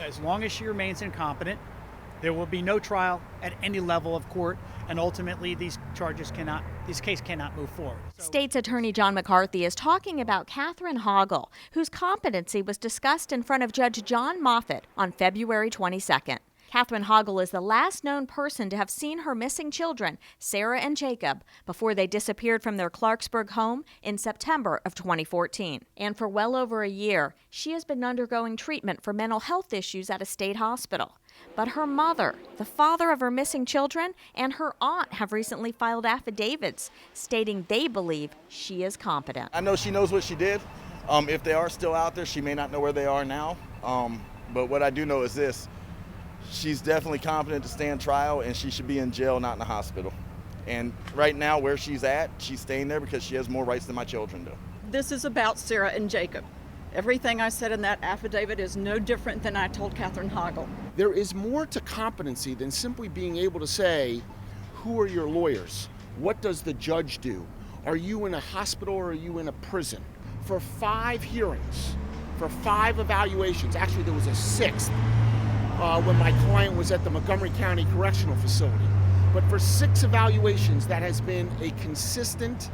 As long as she remains incompetent, there will be no trial at any level of court, and ultimately this case cannot move forward. State's Attorney John McCarthy is talking about Catherine Hoggle, whose competency was discussed in front of Judge John Moffitt on February 22nd. Catherine Hoggle is the last known person to have seen her missing children, Sarah and Jacob, before they disappeared from their Clarksburg home in September of 2014. And for well over a year, she has been undergoing treatment for mental health issues at a state hospital. But her mother, the father of her missing children, and her aunt have recently filed affidavits stating they believe she is competent. I know she knows what she did. If they are still out there, she may not know where they are now. But what I do know is this. She's definitely competent to stand trial, and she should be in jail, not in the hospital. And right now, where she's at, she's staying there because she has more rights than my children do. This is about Sarah and Jacob. Everything I said in that affidavit is no different than I told Catherine Hoggle. There is more to competency than simply being able to say, who are your lawyers? What does the judge do? Are you in a hospital or are you in a prison? For 5 hearings, for 5 evaluations, actually there was a 6th when my client was at the Montgomery County Correctional Facility. But for 6 evaluations, that has been a consistent,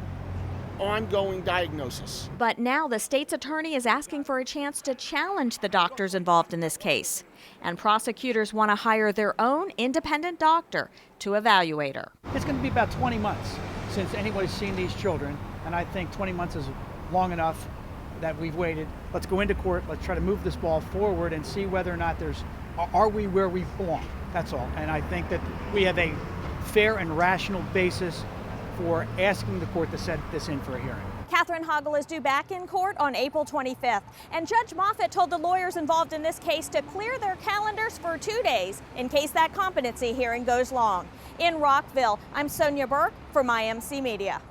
ongoing diagnosis. But now the state's attorney is asking for a chance to challenge the doctors involved in this case. And prosecutors want to hire their own independent doctor to evaluate her. It's going to be about 20 months since anybody's seen these children, and I think 20 months is long enough that we've waited. Let's go into court, let's try to move this ball forward and see whether or not are we where we belong? That's all. And I think that we have a fair and rational basis for asking the court to set this in for a hearing. Catherine Hoggle is due back in court on April 25th, and Judge Moffitt told the lawyers involved in this case to clear their calendars for 2 days in case that competency hearing goes long. In Rockville, I'm Sonya Burke for MyMCMedia.